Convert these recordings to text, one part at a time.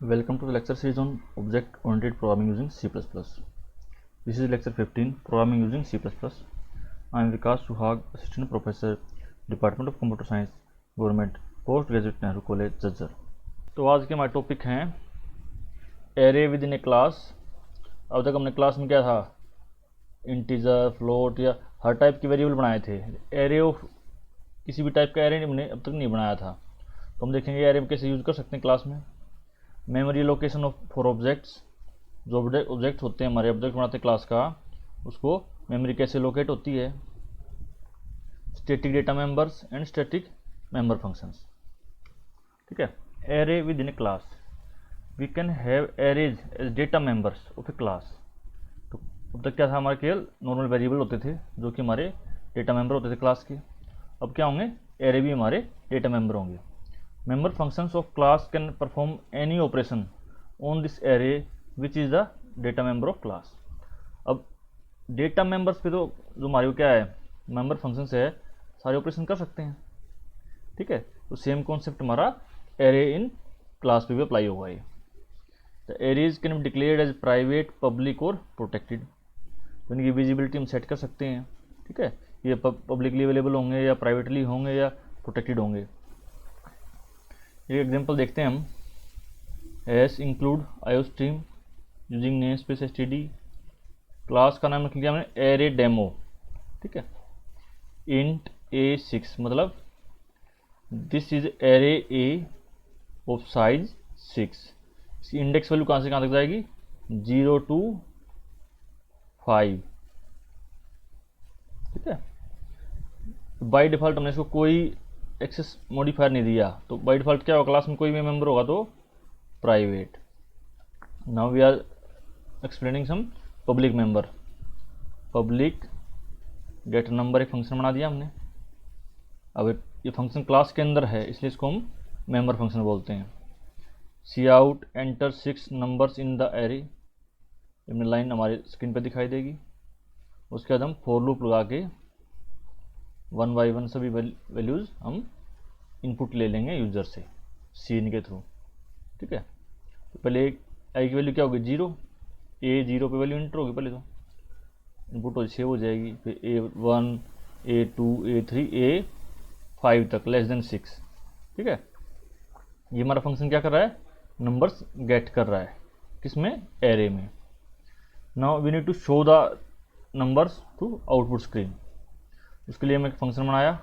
Welcome to the lecture series on object-oriented programming using C++. This is lecture 15, programming using C++. I am Vikas Suhag, Assistant Professor, Department of Computer Science, Government, Postgraduate Nehru College, Jajjar. तो आज के हमारे topic हैं array within a class. अब तक हमने class में क्या था, इंटीजर, फ्लोट या हर टाइप के वेरिएबल बनाए थे। एरे ऑफ किसी भी टाइप का एरे हमने अब तक नहीं बनाया था, तो हम देखेंगे एरे में कैसे यूज़ कर सकते हैं क्लास में। Memory location of for objects, जो ऑब्जेक्ट्स होते हैं हमारे, ऑब्जेक्ट बनाते हैं क्लास का, उसको मेमोरी कैसे लोकेट होती है। Static data members and static member functions. ठीक है, array within a class, we can have arrays as data members of a class. तो अब तक क्या था, हमारे केवल नॉर्मल वेरिएबल होते थे जो कि हमारे डेटा मेंबर होते थे क्लास के। अब क्या होंगे, एरे भी हमारे डेटा मेंबर होंगे। Member functions of class can perform any operation on this array which is the data member of class। अब डेटा मेंबर्स पे तो जो हमारे क्या है, मेंबर फंक्शंस है, सारे ऑपरेशन कर सकते हैं। ठीक है, तो सेम कॉन्सेप्ट हमारा एरे इन क्लास पे भी अप्लाई होगा। ये the arrays can be declared as private, public और प्रोटेक्टेड। तो इनकी विजिबिलिटी हम सेट कर सकते हैं। ठीक है, ये पब्लिकली अवेलेबल होंगे या प्राइवेटली होंगे या प्रोटेक्टेड होंगे। एक एग्जांपल देखते हैं हम। S include iostream using name space STD. Class का नाम रख लिया हमने एरे डेमो। ठीक है, इंट A6 मतलब this is array A of size 6। इसकी इंडेक्स वैल्यू कहाँ से कहाँ तक जाएगी, 0 to 5। ठीक है, बाय डिफॉल्ट हमने इसको कोई एक्सेस मॉडिफायर नहीं दिया, तो बाय डिफॉल्ट क्या होगा, क्लास में कोई भी मेंबर होगा तो private. Now we are explaining some public member. Public get number एक फंक्शन बना दिया हमने। अब ये फंक्शन क्लास के अंदर है, इसलिए इसको हम मेंबर फंक्शन बोलते हैं। Cout enter 6 numbers in the array, ये लाइन हमारी स्क्रीन पर दिखाई देगी। उसके बाद हम फॉर लूप लगा के 1 by 1 सभी वैल्यूज़ हम इनपुट ले लेंगे यूज़र से सीन के थ्रू। ठीक है, तो पहले आई की वैल्यू क्या होगी, 0। A0 पे वैल्यू इंटर होगी, पहले तो इनपुट सेव हो जाएगी। फिर A1, A2, A3, A5 तक लेस देन 6। ठीक है, ये हमारा फंक्शन क्या कर रहा है, नंबर्स गेट कर रहा है, किसमें, एरे में। Now we need to show the numbers to output screen. उसके लिए हम एक फंक्शन बनाया,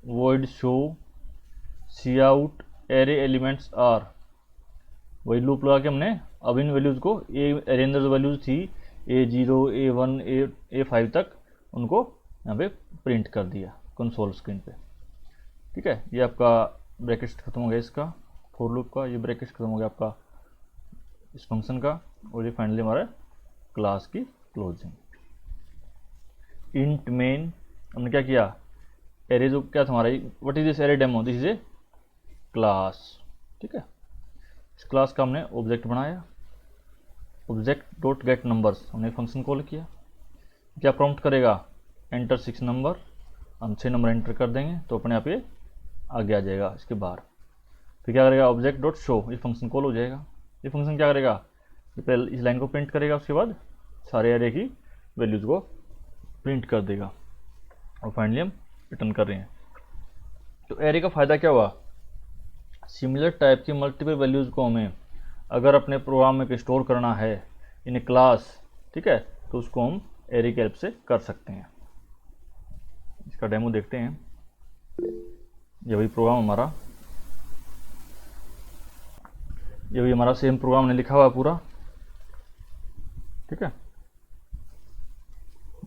void show cout array elements are. वही लूप लगा के हमने अब इन वैल्यूज़ को एरे अंदर जो वैल्यूज़ थी A0, A1, A5 तक, उनको यहाँ पे प्रिंट कर दिया कंसोल स्क्रीन पे। ठीक है, ये आपका ब्रैकेट खत्म हो गया इसका फॉर लूप का, ये ब्रैकेट खत्म हो गया आपका इस फंक्शन का, और ये फाइनली हमारा क्लास की क्लोजिंग। इंट मेन हमने क्या किया, एरे जो क्या था हमारा, what is this array demo, this is a class. ठीक है, इस क्लास का हमने ऑब्जेक्ट बनाया। ऑब्जेक्ट डॉट गेट नंबर्स हमने फंक्शन कॉल किया। क्या प्रॉम्प्ट करेगा, एंटर 6 नंबर। हम 6 नंबर एंटर कर देंगे तो अपने आप ये आगे आ जाएगा इसके बाहर। फिर क्या करेगा, ऑब्जेक्ट डॉट शो, ये फंक्शन कॉल हो जाएगा। ये फंक्शन क्या करेगा, ये पहले इस लाइन को प्रिंट करेगा, उसके बाद सारे एरे की वैल्यूज़ को प्रिंट कर देगा, और फाइनली हम रिटर्न कर रहे हैं। तो एरे का फ़ायदा क्या हुआ, सिमिलर टाइप की मल्टीपल वैल्यूज़ को हमें अगर अपने प्रोग्राम में स्टोर करना है इन ए क्लास, ठीक है, तो उसको हम एरे की हेल्प से कर सकते हैं। इसका डेमो देखते हैं। ये वही प्रोग्राम हमारा, ये भी हमारा सेम प्रोग्राम ने लिखा हुआ है पूरा। ठीक है,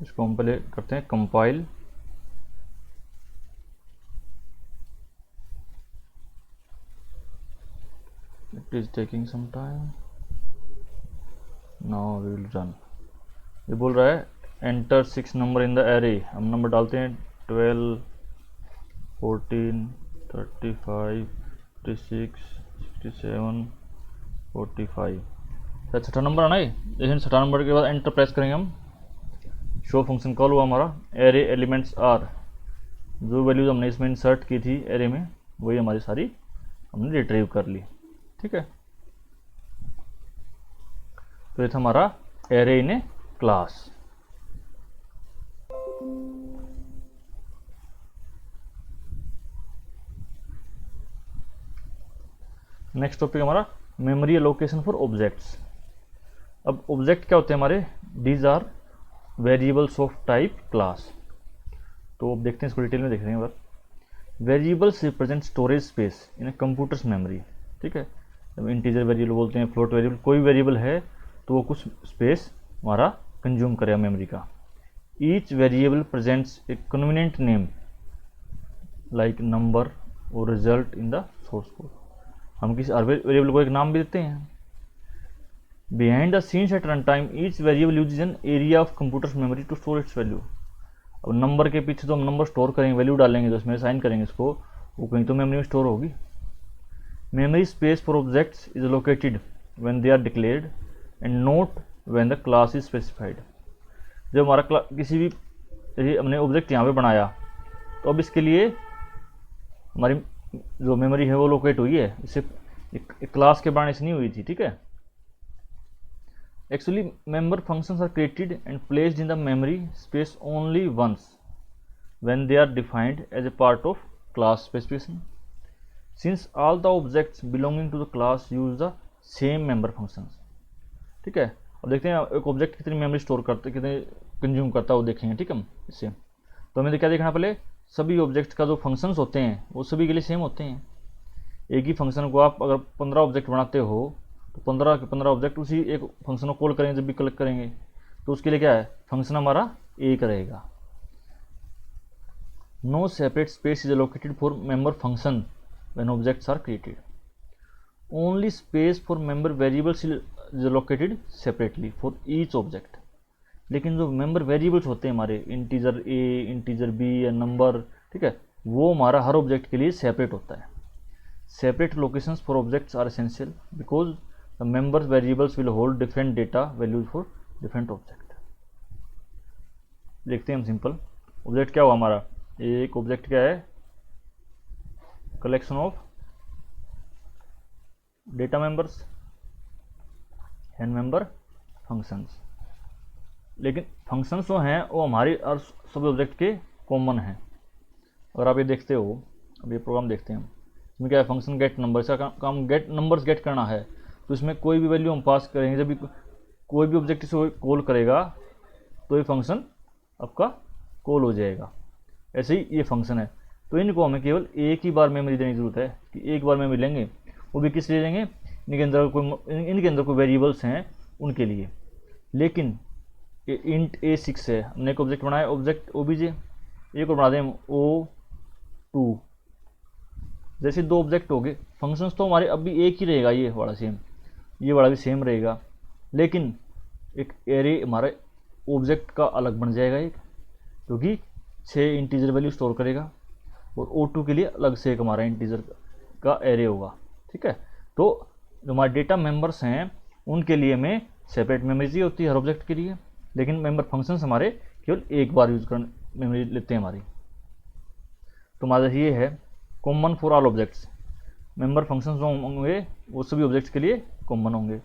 इसको हम पहले करते हैं compile. It is taking some time. Now we will run। ये बोल रहा है enter 6 number in the array. हम नंबर डालते हैं 12, 14, 35, 56, 67, 45। छठा नंबर आना है, लेकिन छठा नंबर के बाद एंटर प्रेस करेंगे हम। शो फंक्शन कॉल हुआ हमारा, एरे एलिमेंट्स आर, जो वैल्यूज हमने इसमें इंसर्ट की थी एरे में, वही हमारी सारी हमने रिट्रीव कर ली। ठीक है, तो ये था हमारा array in a class. Next topic हमारा मेमोरी एलोकेशन फॉर ऑब्जेक्ट्स। अब ऑब्जेक्ट क्या होते हैं हमारे, these are variables of type class. तो अब देखते हैं इसको डिटेल में देख रहे हैं। Variables represent storage space in A computers memory. ठीक है, जब इंटीजर वेरिएबल बोलते हैं, फ्लोट वेरिएबल, कोई वेरिएबल है तो वो कुछ स्पेस हमारा कंज्यूम करेगा मेमोरी का। Each variable presents a convenient name like number और result in the source code. हम किसी वेरिएबल को एक नाम भी देते हैं। Behind the scenes at run time each variable uses an area of computer's memory to store its value. अब नंबर के पीछे तो हम नंबर स्टोर करेंगे, वैल्यू डालेंगे तो इसमें साइन करेंगे इसको, वो कहीं तो मेमोरी में स्टोर होगी। Memory space for objects is located when they are declared and not when the class is specified. जब हमारा किसी भी हमने ऑब्जेक्ट यहाँ पे बनाया तो अब इसके लिए हमारी जो मेमोरी है वो लोकेट हुई है, इससे एक क्लास के बनाने से नहीं हुई थी। ठीक है, actually member functions are created and placed in the memory space only once when they are defined as a part of class specification, since all the objects belonging to the class use the same member functions. ठीक है, अब देखते हैं एक object कितनी memory store करते, कितने consume करता है वो देखेंगे। ठीक है, इससे तो हमें क्या देखना, पहले सभी ऑब्जेक्ट का जो फंक्शंस होते हैं वो सभी के लिए सेम होते हैं। एक ही फंक्शन को आप अगर 15 ऑब्जेक्ट बनाते हो तो 15 के 15 ऑब्जेक्ट उसी एक फंक्शन को कॉल करेंगे, जब भी कलेक्ट करेंगे तो उसके लिए क्या है, फंक्शन हमारा एक रहेगा। No separate space is allocated for member function when objects are created. Only space for member variables is allocated separately for each object. लेकिन जो मेंबर वेरिएबल्स होते हैं हमारे, इंटीजर ए, इंटीजर बी या नंबर, ठीक है, वो हमारा हर ऑब्जेक्ट के लिए सेपरेट होता है। Separate locations for objects are essential because the member variables will hold different data values for different object. देखते हैं हम सिंपल। ऑब्जेक्ट क्या हुआ हमारा, एक ऑब्जेक्ट क्या है, collection of data members and member functions. लेकिन फंक्शंस जो हैं वो हमारी और सभी ऑब्जेक्ट के कॉमन हैं। अगर आप ये देखते हो, अब ये प्रोग्राम देखते हैं, इसमें क्या है, फंक्शन गेट नंबर, इसका काम गेट नंबर्स गेट करना है। तो इसमें कोई भी वैल्यू हम पास करेंगे, जब भी कोई भी ऑब्जेक्ट इसे कॉल करेगा तो ये फंक्शन आपका कॉल हो जाएगा। ऐसे ही ये फंक्शन है, तो इनको हमें केवल एक ही बार मेमोरी देने की जरूरत है कि एक बार मेमोरी लेंगे, वो भी किस लिए लेंगे, इनके अंदर कोई वेरिएबल्स हैं उनके लिए। लेकिन इंट A6 है, हमने एक ऑब्जेक्ट बनाया, ऑब्जेक्ट ओबीजे, एक और बना दें O2, जैसे दो ऑब्जेक्ट हो गए। फंक्शंस तो हमारे अब भी एक ही रहेगा, ये वाला सेम, ये वाला भी सेम रहेगा, लेकिन एक एरे हमारे ऑब्जेक्ट का अलग बन जाएगा एक, क्योंकि 6 इंटीजर वैल्यू स्टोर करेगा, और O2 के लिए अलग से एक हमारा इंटीजर का एरे होगा। ठीक है, तो जो हमारे डेटा मेंबर्स हैं उनके लिए हमें सेपरेट मेमोरी होती है हर ऑब्जेक्ट के लिए, लेकिन मेंबर फंक्शंस हमारे केवल एक बार यूज करने मेमोरी लेते हैं हमारी। तो हमारा ये है common for all objects. Member functions जो होंगे वो सभी ऑब्जेक्ट्स के लिए कॉमन होंगे।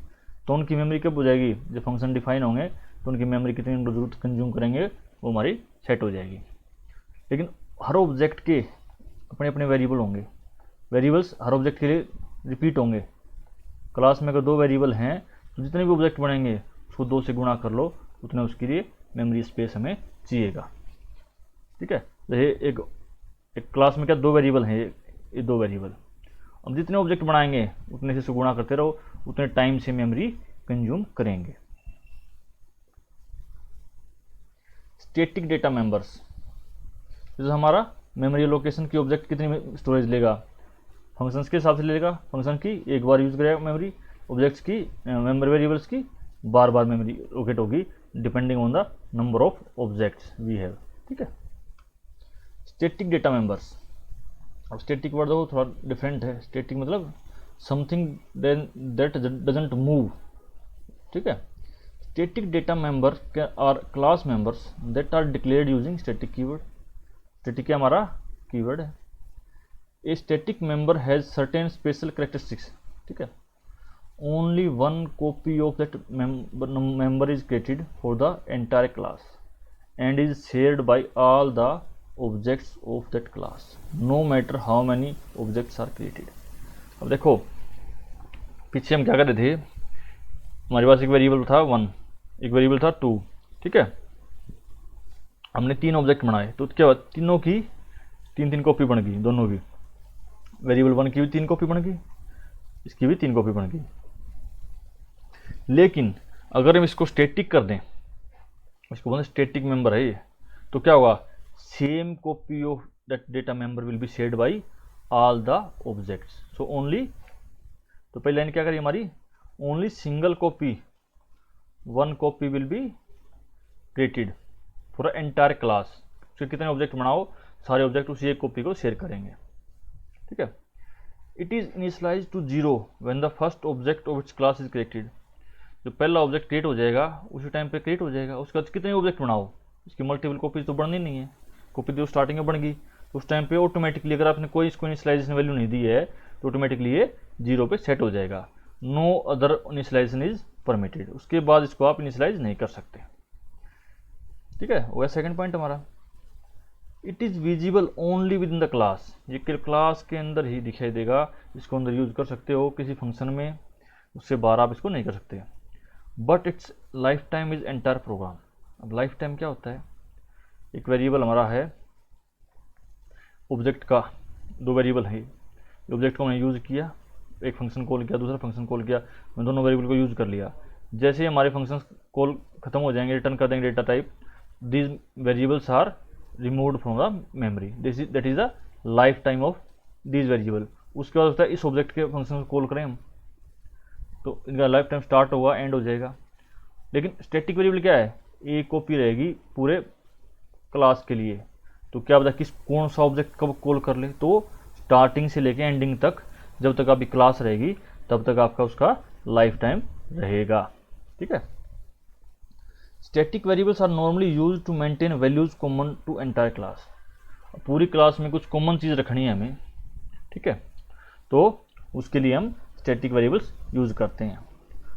तो उनकी मेमोरी कब हो जाएगी, जब फंक्शन डिफाइन होंगे तो उनकी मेमोरी कितनी जरूरत कंज्यूम करेंगे वो हमारी सेट हो जाएगी। लेकिन हर ऑब्जेक्ट के अपने अपने वेरिएबल होंगे, वेरिएबल्स हर ऑब्जेक्ट के लिए रिपीट होंगे। क्लास में अगर 2 वेरिएबल हैं तो जितने भी ऑब्जेक्ट बनेंगे उसको 2 से गुणा कर लो, उतना उसके लिए मेमोरी स्पेस हमें चाहिएगा। ठीक है, जैसे एक क्लास में क्या 2 वेरिएबल हैं, ये 2 वेरिएबल, अब जितने ऑब्जेक्ट बनाएंगे उतने से गुणा करते रहो, उतने टाइम से मेमोरी कंज्यूम करेंगे। स्टैटिक डेटा मेंबर्स, जैसे हमारा मेमोरी लोकेशन की ऑब्जेक्ट कितनी स्टोरेज लेगा, फंक्शंस के हिसाब से लेगा, फंक्शन की एक बार यूज करेगा मेमोरी, ऑब्जेक्ट्स की मेमोरी वेरिएबल्स की बार बार मेमोरी लोकेट होगी depending on the number of objects we have. ठीक है, स्टैटिक डेटा मेंबर्स। अब स्टैटिक वर्ड देखो थोड़ा डिफरेंट है। स्टैटिक मतलब समथिंग दैट डजंट मूव। ठीक है, static data member are class members that are declared using static keyword. Static हमारा कीवर्ड है। A static member has certain special characteristics. ठीक है, only one copy of that member is created for the entire class and is shared by all the objects of that class no matter how many objects are created। अब देखो पीछे हम क्या कर रहे थे, हमारे पास एक वेरिएबल था 1, एक वेरिएबल था 2, ठीक है। हमने 3 ऑब्जेक्ट बनाए तो क्या हुआ, तीनों की 3 कॉपी बन गई, दोनों की, वेरिएबल 1 की भी 3 कॉपी बन गई, इसकी भी 3 कॉपी बन गई। लेकिन अगर हम इसको स्टैटिक कर दें, इसको बोलते हैं स्टैटिक मेंबर है ये, तो क्या होगा, same copy of that data member will be shared by all the objects. So only, तो पहली लाइन क्या करी हमारी, only single copy, 1 copy will be created for entire class. फिर कितने ऑब्जेक्ट बनाओ, सारे ऑब्जेक्ट उसी एक कॉपी को शेयर करेंगे, ठीक है। It is initialise to 0 when the first object of its class is created. जो पहला ऑब्जेक्ट क्रिएट हो जाएगा उसी टाइम पे क्रिएट हो जाएगा, उसके बाद कितने ऑब्जेक्ट बनाओ, इसकी मल्टीपल कॉपीज तो बननी नहीं है, कॉपी तो स्टार्टिंग में बन गई, तो उस टाइम पे ऑटोमेटिकली अगर आपने कोई इसको इनिशियलाइजेशन वैल्यू नहीं दी है तो ऑटोमेटिकली ये 0 पे सेट हो जाएगा। No other initialisation is permitted, उसके बाद इसको आप इनिशियलाइज नहीं कर सकते, ठीक है। वो सेकंड पॉइंट हमारा, it is visible only with in the class, ये क्लास के अंदर ही दिखाई देगा, इसको अंदर यूज कर सकते हो किसी फंक्शन में, उससे बाहर आप इसको नहीं कर सकते। But its life time is entire program. अब लाइफ टाइम क्या होता है, एक वेरिएबल हमारा है ऑब्जेक्ट का, 2 वेरिएबल है, ऑब्जेक्ट को मैंने यूज़ किया, एक फंक्शन कॉल किया, दूसरा फंक्शन कॉल किया, मैं दोनों वेरिएबल को यूज़ कर लिया। जैसे ही हमारे फंक्शन कॉल खत्म हो जाएंगे, रिटर्न कर देंगे data type, these variables are removed from the memory, that is the life time of these variable. उसके बाद होता है इस ऑब्जेक्ट के फंक्शन को कॉल करें हम, तो इनका लाइफ टाइम स्टार्ट होगा, एंड हो जाएगा। लेकिन स्टैटिक वेरिएबल क्या है, एक कॉपी रहेगी पूरे क्लास के लिए, तो क्या पता किस कौन सा ऑब्जेक्ट कब कॉल कर ले, तो स्टार्टिंग से लेके एंडिंग तक जब तक आपकी क्लास रहेगी तब तक आपका उसका लाइफ टाइम रहेगा, ठीक है। Static variables are normally use to maintain values common to entire class. पूरी क्लास में कुछ कॉमन चीज़ रखनी है हमें, ठीक है, तो उसके लिए हम स्टैटिक वेरिएबल्स यूज करते हैं।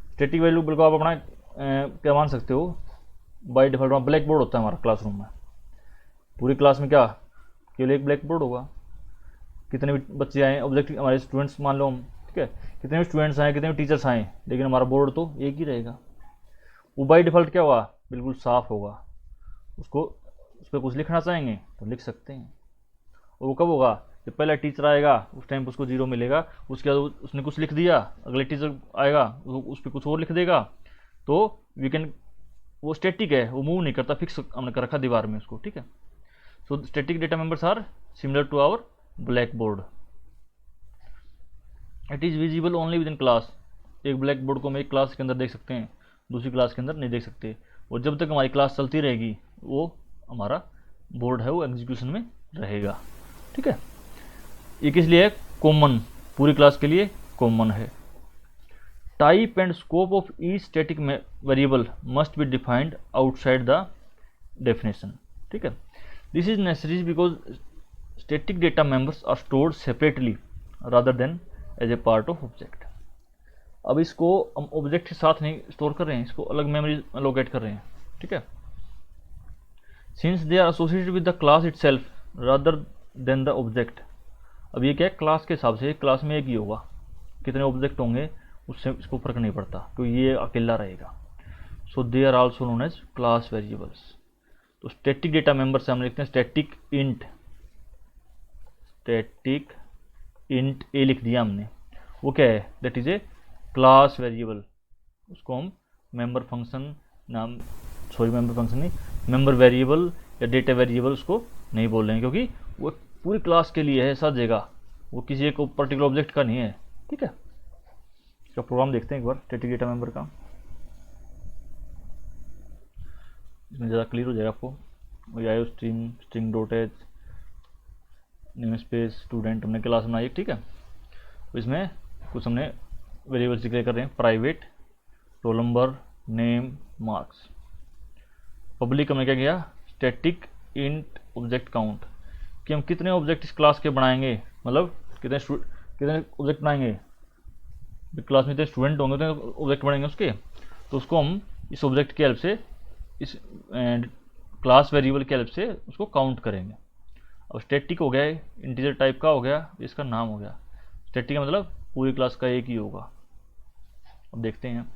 स्टैटिक वेरिएबल को आप अपना क्या मान सकते हो, बाय डिफॉल्ट ब्लैक बोर्ड होता है हमारा क्लासरूम में, पूरी क्लास में क्या केवल एक ब्लैक बोर्ड होगा, कितने भी बच्चे आए, ऑब्जेक्ट हमारे स्टूडेंट्स मान लो हम, ठीक है, कितने भी स्टूडेंट्स आए, कितने भी टीचर्स आए, लेकिन हमारा बोर्ड तो एक ही रहेगा। वो बाय डिफ़ॉल्ट क्या होगा, बिल्कुल साफ होगा, उसको उस पर कुछ लिखना चाहेंगे तो लिख सकते हैं। और वो कब होगा, जब पहला टीचर आएगा उस टाइम पर उसको 0 मिलेगा, उसके बाद उसने कुछ लिख दिया, अगले टीचर आएगा उस पर कुछ और लिख देगा, तो वी कैन, वो स्टैटिक है, वो मूव नहीं करता, फिक्स हमने कर रखा दीवार में उसको, ठीक है। So static data members are similar to our black board. It is visible only within class. एक ब्लैक बोर्ड को हम एक क्लास के अंदर देख सकते हैं, दूसरी क्लास के अंदर नहीं देख सकते, और जब तक हमारी क्लास चलती रहेगी वो हमारा बोर्ड है वो एग्जीक्यूशन में रहेगा, ठीक है। ये किस लिए है, कॉमन, पूरी क्लास के लिए कॉमन है। Type and scope of each static variable must be defined outside the definition, ठीक है। This is necessary because static data members are stored separately rather than as a part of object. अब इसको हम object के साथ नहीं store कर रहे हैं, इसको अलग मेमोरी लोकेट कर रहे हैं, ठीक है। Since they are associated with the class itself rather than the object. अब ये क्या है, क्लास के हिसाब से क्लास में एक ही होगा, कितने ऑब्जेक्ट होंगे उससे इसको फर्क नहीं पड़ता, तो ये अकेला रहेगा। So they are also known as class variables. तो स्टैटिक डेटा मेंबर से हम लिखते हैं स्टैटिक इंट ए लिख दिया हमने, वो क्या है, that is a class variable. उसको हम मेंबर फंक्शन नाम, सॉरी मेंबर फंक्शन नहीं, मेंबर वेरिएबल या डेटा वेरिएबल उसको नहीं बोल रहे हैं, क्योंकि वो पूरी क्लास के लिए है, सब जगह, वो किसी एक पर्टिकुलर ऑब्जेक्ट का नहीं है, ठीक है। इसका प्रोग्राम देखते हैं एक बार स्टैटिक डेटा मेंबर का, इसमें ज़्यादा क्लियर हो जाएगा आपको। आयो string dot H name space student हमने क्लास बनाई, ठीक है। तो इसमें कुछ हमने वेरिएबल्स डिक्लेयर कर रहे हैं, private, roll number, name, marks. Public हमने क्या किया, स्टैटिक इंट ऑब्जेक्ट काउंट, कि हम कितने ऑब्जेक्ट इस क्लास के बनाएंगे, मतलब कितने ऑब्जेक्ट बनाएंगे, क्लास में जितने स्टूडेंट होंगे उतने ऑब्जेक्ट बनेंगे उसके, तो उसको हम इस ऑब्जेक्ट की हेल्प से, इस क्लास वेरिएबल की हेल्प से उसको काउंट करेंगे। अब स्टैटिक हो गया है, इंटीजर टाइप का हो गया, इसका नाम हो गया। स्टैटिक का मतलब पूरी क्लास का एक ही होगा। अब देखते हैं,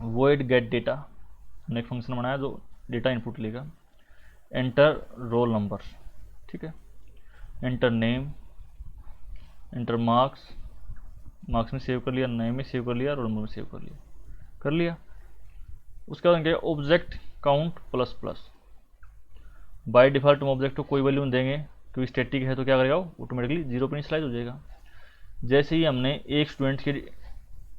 void get डेटा, हमने एक फंक्शन बनाया जो डेटा इनपुट लेगा। एंटर रोल नंबर, ठीक है, enter name, enter marks, marks में सेव कर लिया, नेम में सेव कर लिया, रोल नंबर में सेव कर लिया। उसके बाद क्या, object count plus plus. By default हम ऑब्जेक्ट को कोई वैल्यू नहीं देंगे क्योंकि स्टैटिक है, तो क्या करेगा वो ऑटोमेटिकली 0 पे इनिशियलाइज हो जाएगा। जैसे ही हमने एक स्टूडेंट की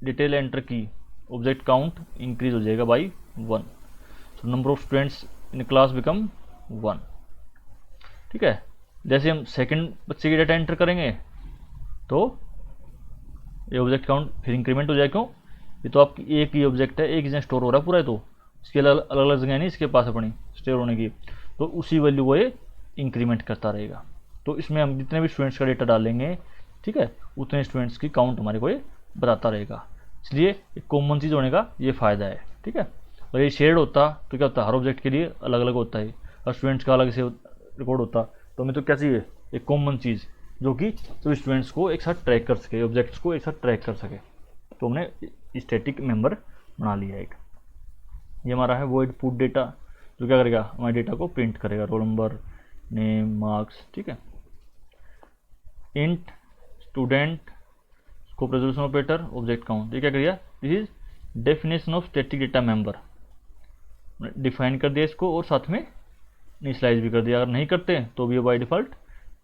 डिटेल एंटर की, ऑब्जेक्ट काउंट इंक्रीज हो जाएगा by 1, so number of students in class become 1, ठीक है। जैसे हम सेकंड बच्चे की डेटा एंटर करेंगे तो ये ऑब्जेक्ट काउंट फिर इंक्रीमेंट हो जाएगा। क्यों, ये तो आपकी एक ही ऑब्जेक्ट है, एक ही जगह स्टोर हो रहा है पूरा है, तो इसके अलग अलग जगह नहीं इसके पास अपनी स्टोर होने की, तो उसी वैल्यू को ये इंक्रीमेंट करता रहेगा। तो इसमें हम जितने भी स्टूडेंट्स का डेटा डालेंगे, ठीक है, उतने स्टूडेंट्स की काउंट हमारे को ये बताता रहेगा। इसलिए एक कॉमन चीज़ होने का ये फ़ायदा है, ठीक है। और ये शेयर्ड होता तो क्या होता, हर ऑब्जेक्ट के लिए अलग अलग होता है, और स्टूडेंट्स का अलग से रिकॉर्ड होता, तो हमें तो क्या चाहिए, एक कॉमन चीज़ जो कि सभी स्टूडेंट्स को एक साथ ट्रैक कर सके, ऑब्जेक्ट्स को एक साथ ट्रैक कर सके। तो हमने स्टैटिक मेंबर बना लिया एक। ये हमारा है void put डेटा, जो क्या करेगा, हमारे डेटा को प्रिंट करेगा, रोल नंबर, नेम, मार्क्स, ठीक है। Int student, scope resolution operator, object count, ये क्या करेगा, this is definition of static data member. Define कर दिया इसको और साथ में इनिशियलाइज भी कर दिया। अगर नहीं करते तो भी ये बाय डिफॉल्ट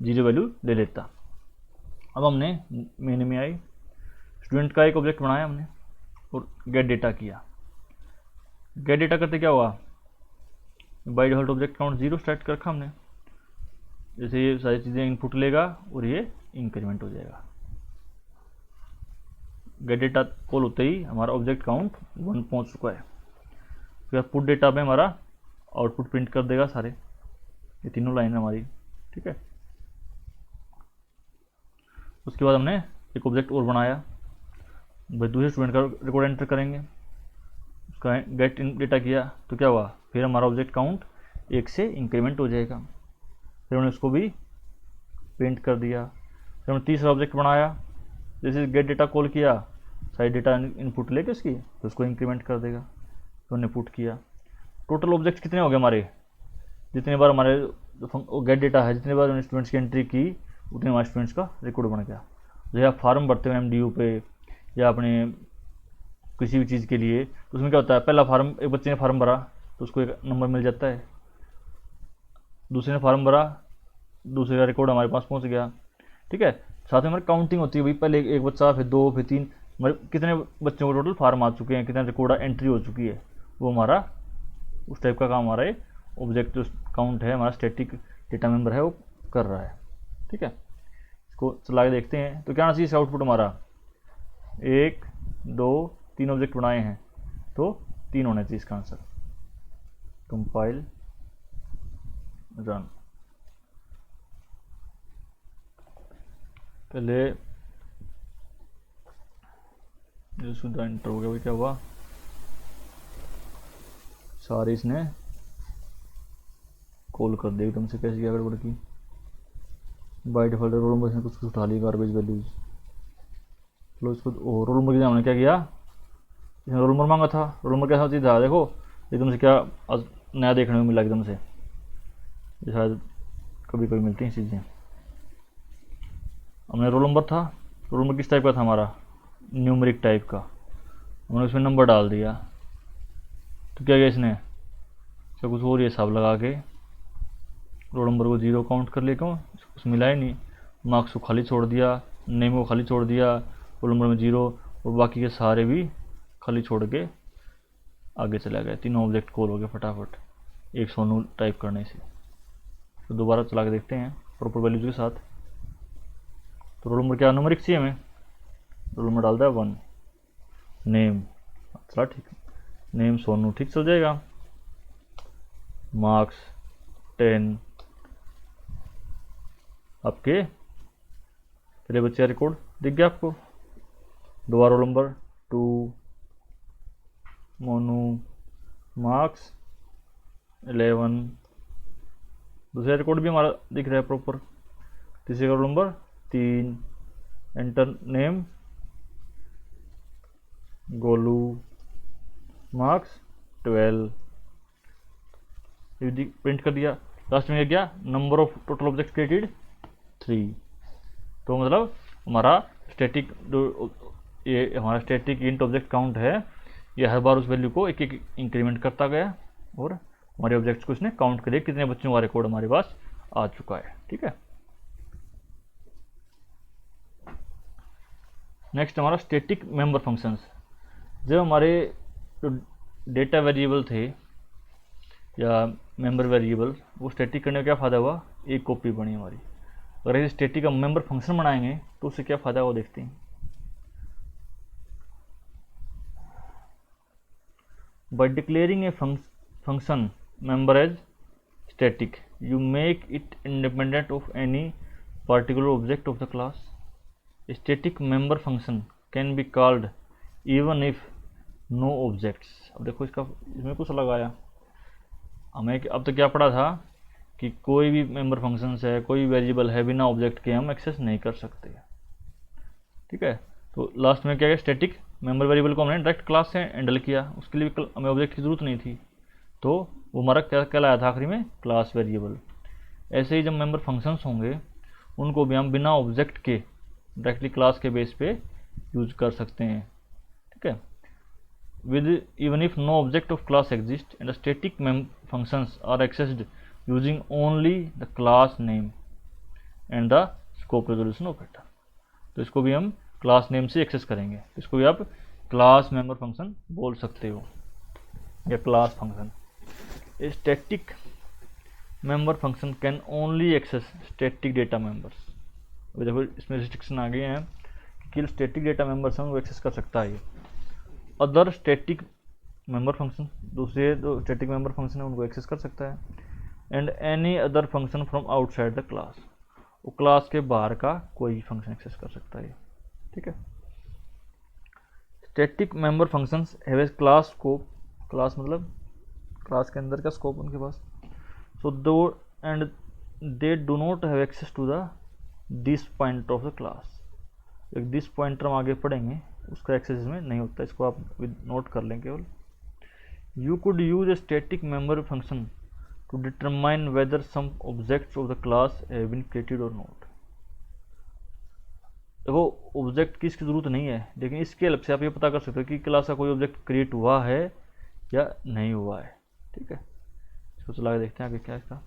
0 वैल्यू ले लेता। अब हमने मेन में आई, स्टूडेंट का एक ऑब्जेक्ट बनाया हमने और गेट डेटा किया। गेट डेटा करते क्या हुआ, by default object count 0 start कर रखा हमने। जैसे ये सारी चीज़ें इनपुट लेगा और ये इंक्रीमेंट हो जाएगा। गेट डेटा कॉल होते ही हमारा ऑब्जेक्ट काउंट 1 पहुंच चुका है। फिर पुट डेटा में हमारा आउटपुट प्रिंट कर देगा सारे, ये तीनों लाइन है हमारी, ठीक है। उसके बाद हमने एक ऑब्जेक्ट और बनाया, भाई दूसरे स्टूडेंट का रिकॉर्ड एंटर करेंगे, उसका गेट डेटा किया तो क्या हुआ, फिर हमारा ऑब्जेक्ट काउंट 1 से इंक्रीमेंट हो जाएगा। फिर हमने उसको भी प्रिंट कर दिया। फिर हमने तीसरा ऑब्जेक्ट बनाया, जैसे गेट डेटा कॉल किया, सारी डेटा इनपुट लेके उसकी, तो उसको इंक्रीमेंट कर देगा। तो हमने पुट किया। टोटल ऑब्जेक्ट कितने हो गए हमारे, जितने बार हमारे गेट डेटा है, जितने बार हमने स्टूडेंट्स की एंट्री की, उतने हमारे स्टूडेंट्स का रिकॉर्ड बन गया। जैसे आप फॉर्म भरते हो MDU पे या अपने किसी भी चीज़ के लिए, तो उसमें क्या होता है, पहला फार्म एक बच्चे ने फार्म भरा तो उसको एक नंबर मिल जाता है, दूसरे ने फार्म भरा, दूसरे का रिकॉर्ड हमारे पास पहुंच गया, ठीक है। साथ में हमारी काउंटिंग होती है, भाई पहले एक बच्चा, फिर 2, फिर 3, मतलब कितने बच्चों को टोटल फार्म आ चुके हैं, कितना रिकॉर्ड एंट्री हो चुकी है, वो हमारा उस टाइप का काम हमारा ये ऑब्जेक्ट काउंट है, हमारा स्टैटिक डेटा मेंबर है, वो कर रहा है, ठीक है। इसको चला के देखते हैं तो क्या आना चाहिए आउटपुट हमारा, 1, 2, 3 ऑब्जेक्ट बनाए हैं तो 3 होना चाहिए इसका आंसर। Compile, run. पहले सुधा एंटर हो गया, भाई क्या हुआ, सारे इसने कॉल कर दिया एकदम से, कैसे क्या गड़बड़ की, बाय डिफॉल्ट रोल नंबर से कुछ उठा लिया, गार्बेज वैल्यूज। चलो इसको रोल नंबर की हमने क्या किया, इसने रोल नंबर मांगा था, रोल नंबर कैसा चीज़ था, देखो एकदम से क्या आज नया देखने में मिला एकदम से, शायद कभी कभी मिलती हैं चीज़ें। हमने रोल नंबर था, रोल नंबर किस टाइप का था हमारा, न्यूमेरिक टाइप का, हमने उसमें नंबर डाल दिया, तो क्या किया इसने, सब कुछ और ये हिसाब लगा के रोल नंबर को 0 काउंट कर लिया, क्यों कुछ मिला ही नहीं, मार्क्स को खाली छोड़ दिया, नेम को खाली छोड़ दिया, रोल नंबर में 0, और बाकी के सारे भी खाली छोड़ के आगे चला गया। तीनों ऑब्जेक्ट कॉल हो गए फटाफट एक सोनू टाइप करने से। तो दोबारा चला के देखते हैं प्रॉपर वैल्यूज के साथ। तो रोल नंबर क्या, न्यूमेरिक चाहिए हमें, रोल नंबर डाल दिया 1, नेम चला ठीक, नेम सोनू ठीक चल जाएगा, मार्क्स 10, आपके पहले बच्चे का रिकॉर्ड दिख गया आपको, दोबारा रोल नंबर 2, मोनू, मार्क्स 11, दूसरा रिकॉर्ड भी हमारा दिख रहा है प्रॉपर। तीसरे का roll number 3, enter name Golu, marks 12, print कर दिया। लास्ट में क्या, number of total object created 3। तो मतलब हमारा स्टैटिक ये हमारा स्टैटिक इंट ऑब्जेक्ट काउंट है, ये हर बार उस वैल्यू को एक एक इंक्रीमेंट करता गया और हमारे ऑब्जेक्ट्स को इसने काउंट कर दिया कितने बच्चों का रिकॉर्ड हमारे पास आ चुका है। ठीक है, नेक्स्ट हमारा स्टैटिक मेंबर फंक्शंस। जब हमारे जो डेटा वेरिएबल थे या मेंबर वेरिएबल, वो स्टैटिक करने का क्या फ़ायदा हुआ, एक कॉपी बनी हमारी। अगर ऐसे स्टैटिक का मेंबर फंक्शन बनाएंगे तो उससे क्या फ़ायदा है वो देखते हैं। By declaring a function member as static, you make it independent of any particular object of the class. A static member function can be called even if no objects. अब देखो इसका इसमें कुछ लगाया हमें, अब तो क्या पढ़ा था कि कोई भी मेंबर फंक्शन है, कोई भी वेरिएबल है, बिना ऑब्जेक्ट के हम एक्सेस नहीं कर सकते। ठीक है, तो लास्ट में क्या है, स्टैटिक मेंबर वेरिएबल को हमने डायरेक्ट क्लास से हैंडल किया, उसके लिए हमें ऑब्जेक्ट की जरूरत नहीं थी, तो वो हमारा क्या कहलाया था आखिरी में, क्लास वेरिएबल। ऐसे ही जब मेंबर फंक्शंस होंगे उनको भी हम बिना ऑब्जेक्ट के डायरेक्टली क्लास के बेस पे यूज कर सकते हैं। ठीक है, with even if no object of class exists and the static functions are accessed using only the class name and the scope resolution operator। तो इसको भी हम क्लास नेम से एक्सेस करेंगे, इसको भी आप क्लास मेंबर फंक्शन बोल सकते हो या class function. A static member function can only access static data members. अभी देखो इसमें रिस्ट्रिक्शन आ गए हैं कि स्टैटिक डेटा मेंबर्स हैं वो एक्सेस कर सकता है। अदर स्टैटिक मेंबर फंक्शन, दूसरे जो स्टैटिक मेंबर फंक्शन है उनको एक्सेस कर सकता है। And any other function from outside the class, वो क्लास के बाहर का कोई फंक्शन एक्सेस कर सकता है। ठीक है, static member functions have a class scope, class मतलब क्लास के अंदर का स्कोप उनके पास। So though and they do not have access to the this pointer of the class. एक दिस पॉइंटर हम आगे पढ़ेंगे, उसका एक्सेस इसमें नहीं होता, इसको आप विद नोट कर लें केवल। You could use a static member function to determine whether some objects of the class have been created और नॉट। देखो ऑब्जेक्ट की इसकी जरूरत नहीं है, लेकिन इसके हेल्प से आप ये पता कर सकते हो कि क्लास का कोई ऑब्जेक्ट क्रिएट हुआ है या नहीं हुआ है। ठीक है, इसको चला के देखते हैं आगे क्या इसका।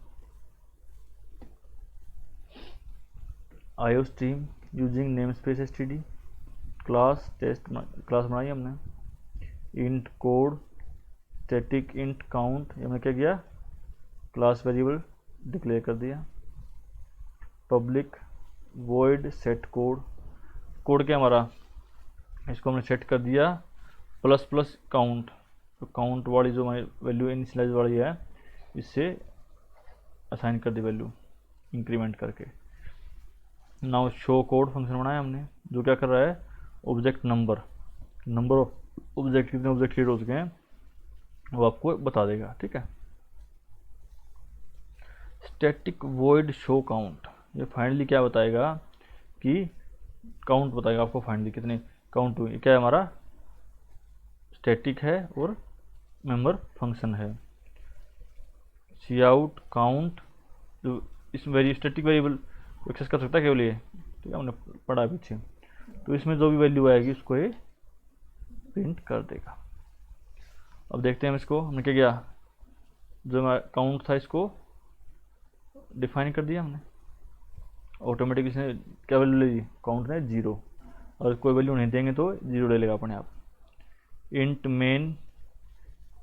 IO stream using name space std, class test class बनाई हमने, int code static int count, हमने क्या किया, क्लास वेरिएबल डिक्लेयर कर दिया। Public void set code, code क्या हमारा, इसको हमने सेट कर दिया प्लस प्लस काउंट, तो काउंट वाली जो हमारी वैल्यू इनिशियलाइज वाली है इससे असाइन कर दी वैल्यू इंक्रीमेंट करके। नाउ शो कोड फंक्शन बनाया हमने जो क्या कर रहा है, ऑब्जेक्ट नंबर ऑफ ऑब्जेक्ट, कितने ऑब्जेक्ट क्रिएट हो चुके हैं वो आपको बता देगा। ठीक है, स्टैटिक वॉइड शो काउंट, ये फाइनली क्या बताएगा कि काउंट बताएगा आपको, फाइनली कितने काउंट हुए। क्या है हमारा, स्टैटिक है और मेंबर फंक्शन है। सी आउट काउंट, जो इस स्टैटिक वेरिएबल एक्सेस कर सकता है केवल ये, ठीक है, हमने पढ़ा पीछे। तो इसमें जो भी वैल्यू आएगी उसको ये प्रिंट कर देगा। अब देखते हैं हम इसको, हमने क्या किया, जो हमारा काउंट था इसको डिफाइन कर दिया हमने, ऑटोमेटिक इसने क्या वैल्यू ले ली, काउंट ने 0, और कोई वैल्यू नहीं देंगे तो 0 ले लेगा अपने आप। Int main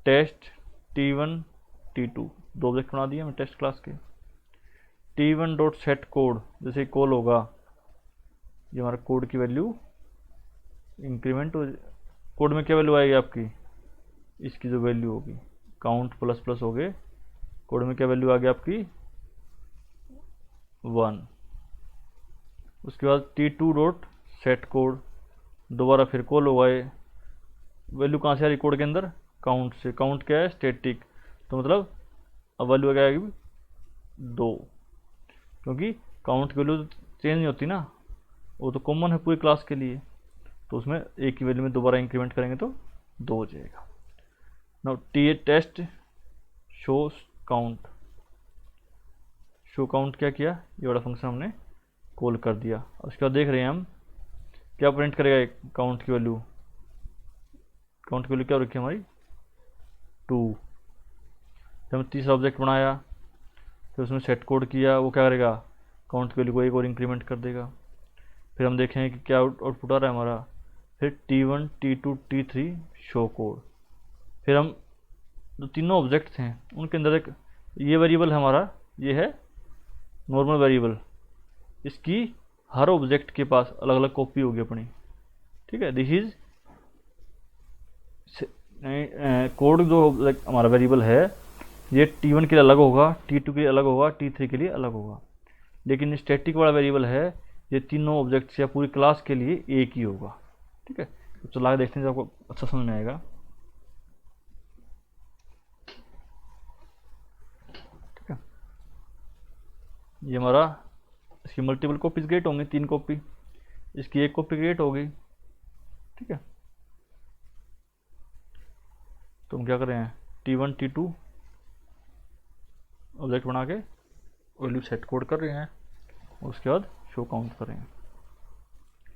test t1 t2, दो ऑब्जेक्ट बना दिए हमने टेस्ट क्लास के। t1 डॉट सेट कोड, जैसे कॉल होगा ये हमारा कोड की वैल्यू इंक्रीमेंट हो, कोड में क्या वैल्यू आएगी आपकी, इसकी जो वैल्यू होगी काउंट प्लस प्लस हो गए, कोड में क्या वैल्यू आ गई आपकी 1। उसके बाद t2 डॉट सेट कोड, दोबारा फिर कॉल होगा ये, वैल्यू कहाँ से आ रही कोड के अंदर, काउंट से। काउंट क्या है, स्टैटिक, तो मतलब अब वैल्यू क्या आएगी 2, क्योंकि काउंट की वैल्यू चेंज नहीं होती ना, वो तो कॉमन है पूरी क्लास के लिए, तो उसमें एक की वैल्यू में दोबारा इंक्रीमेंट करेंगे तो 2 हो जाएगा। Now test show count, show count क्या किया, ये वाला फंक्शन हमने कॉल कर दिया। अब उसके बाद देख रहे हैं हम क्या प्रिंट करेगा काउंट की वैल्यू। काउंट की वैल्यू क्या रखी हमारी 2। जब हमने तीसरा ऑब्जेक्ट बनाया, फिर उसमें सेट कोड किया, वो क्या करेगा काउंट की वैल्यू को एक और इंक्रीमेंट कर देगा। फिर हम देखेंगे कि क्या आउटपुट आ रहा है हमारा, फिर T1 T2 T3 show code. फिर हम जो तीनों ऑब्जेक्ट हैं उनके अंदर एक ये वेरिएबल है हमारा, ये है नॉर्मल वेरिएबल, इसकी हर ऑब्जेक्ट के पास अलग अलग कॉपी होगी अपनी, ठीक है। दिस इज कोड जो हमारा वेरिएबल है ये T1 के लिए अलग होगा, T2 के लिए अलग होगा, T3 के लिए अलग होगा, लेकिन स्टैटिक वाला वेरिएबल है ये तीनों ऑब्जेक्ट्स या पूरी क्लास के लिए एक ही होगा, ठीक है। तो चला के देखते हैं, आपको अच्छा समझ में आएगा, ठीक है। ये हमारा, इसकी मल्टीपल कॉपीज क्रिएट होंगी, 3 कॉपी, इसकी 1 कॉपी क्रिएट होगी, ठीक है। तो हम क्या कर रहे हैं, T1 T2 ऑब्जेक्ट बना के वैल्यू सेट कोड कर रहे हैं, उसके बाद शो काउंट कर रहे हैं।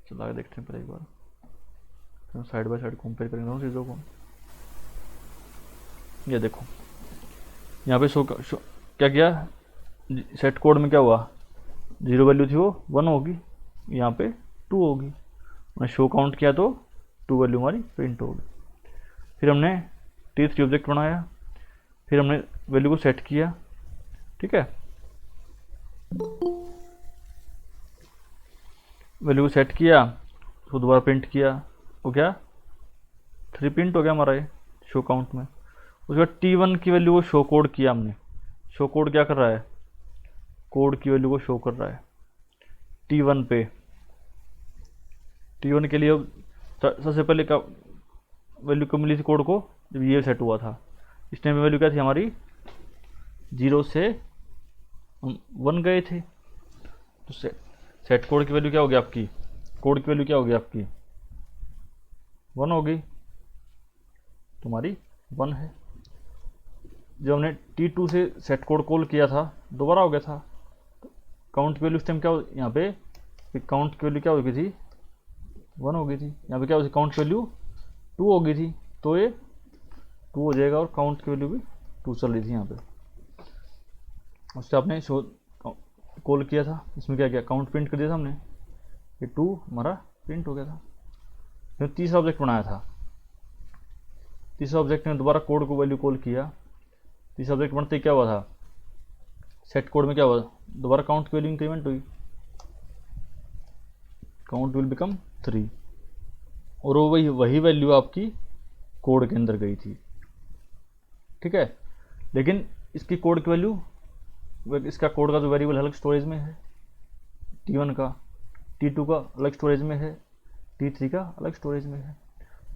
चला के देखते हैं पहले एक बार, तो साइड बाय साइड कंपेयर करेंगे दोनों चीज़ों को। ये देखो यहाँ पे शो क्या किया, सेट कोड में क्या हुआ, 0 वैल्यू थी वो 1 होगी, यहाँ पे 2 होगी। मैंने शो काउंट किया तो 2 वैल्यू हमारी प्रिंट होगी। फिर हमने T3 ऑब्जेक्ट बनाया, फिर हमने वैल्यू को सेट किया, ठीक है। वैल्यू को सेट किया, उसको दोबारा प्रिंट किया, वो क्या 3 प्रिंट हो गया हमारा ये शो काउंट में। उसके बाद T1 की वैल्यू को शो कोड किया हमने, शो कोड क्या कर रहा है, कोड की वैल्यू को शो कर रहा है T1 पे। T1 के लिए सबसे पहले का वैल्यू कब मिली थी कोड को, जब ये सेट हुआ था, इस टाइम पे वैल्यू क्या थी हमारी 0 से हम 1 गए थे, तो सेट कोड की वैल्यू क्या होगी आपकी, कोड की वैल्यू क्या होगी आपकी 1 होगी, तुम्हारी 1 है। जब हमने T2 से सेट कोड कॉल किया था दोबारा हो गया था, काउंट की वैल्यू इस टाइम क्या हो, यहाँ पे काउंट की वैल्यू क्या हो गई थी 1 हो गई थी, यहाँ पे क्या हो गई काउंट की वैल्यू 2 हो गई थी, तो ये 2 हो जाएगा, और काउंट की वैल्यू भी 2 चल रही थी यहाँ पे। उससे आपने शो कॉल किया था, इसमें क्या किया काउंट प्रिंट कर दिया था हमने, ये 2 हमारा प्रिंट हो गया था। फिर तीसरा ऑब्जेक्ट बनाया था, तीसरा ऑब्जेक्ट में दोबारा कोड को वैल्यू कॉल किया, तीसरा ऑब्जेक्ट बनते ही क्या हुआ था, सेट कोड में क्या हुआ, दोबारा काउंट की वैल्यू इंक्रीमेंट हुई, काउंट विल बिकम 3, और वो वही वैल्यू आपकी कोड के अंदर गई थी, ठीक है। लेकिन इसकी कोड की वैल्यू, इसका कोड का जो वेरिएबल अलग स्टोरेज में है, T1 का, T2 का अलग स्टोरेज में है, T3 का अलग स्टोरेज में है।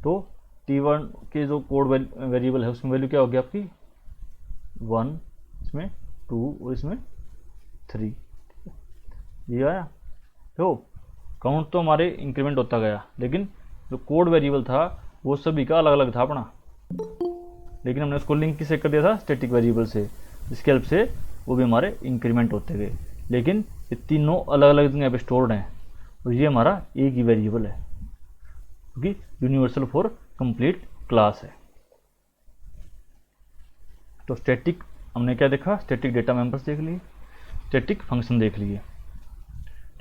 तो T1 के जो कोड वेरिएबल है उसमें वैल्यू क्या होगी आपकी 1, इसमें 2 और इसमें 3, ये आया। तो काउंट तो हमारे इंक्रीमेंट होता गया, लेकिन जो कोड वेरिएबल था वो सभी का अलग अलग था अपना, लेकिन हमने उसको लिंक किससे कर दिया था, स्टैटिक वेरिएबल से, जिसकी हेल्प से वो भी हमारे इंक्रीमेंट होते गए। लेकिन ये तीनों अलग अलग जगह पे स्टोर्ड हैं, और ये हमारा एक ही वेरिएबल है, क्योंकि यूनिवर्सल फॉर कंप्लीट क्लास है। तो स्टैटिक हमने क्या देखा, स्टैटिक डेटा मेंबर्स देख लिए, स्टैटिक फंक्शन देख लिए,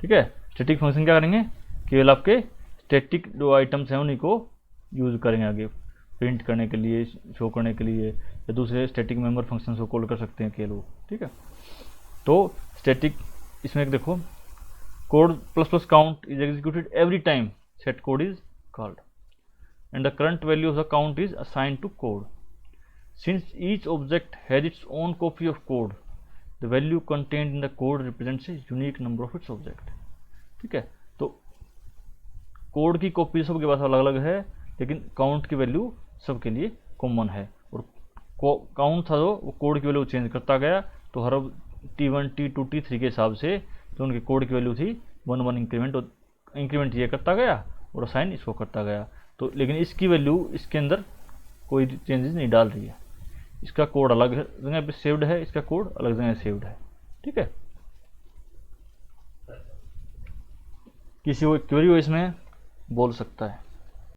ठीक है। स्टैटिक फंक्शन क्या करेंगे, केवल आपके स्टैटिक जो आइटम्स हैं उन्हीं को यूज करेंगे आगे प्रिंट करने के लिए, शो करने के लिए, या दूसरे स्टैटिक मेंबर फंक्शन को कॉल कर सकते हैं केवल, ठीक है। तो स्टैटिक इसमें एक देखो, code plus plus count is executed every time set code is called and the current value of the count is assigned to code. Since each object has its own copy of code, the value contained in the code represents a unique number of its object. ठीक है, तो code की copy सबके पास अलग अलग है, लेकिन count की वैल्यू सबके लिए कॉमन है। और काउंट था जो वो कोड की वैल्यू चेंज करता गया, तो हर T1 T2 T3 के हिसाब से जो उनकी कोड की वैल्यू थी 1 इंक्रीमेंट ये करता गया और असाइन इसको करता गया। तो लेकिन इसकी वैल्यू इसके अंदर कोई चेंजेस नहीं डाल रही है, इसका कोड अलग जगह पे सेव्ड है, इसका कोड अलग जगह सेव्ड है। ठीक है, किसी को क्वेरी हो इसमें बोल सकता है।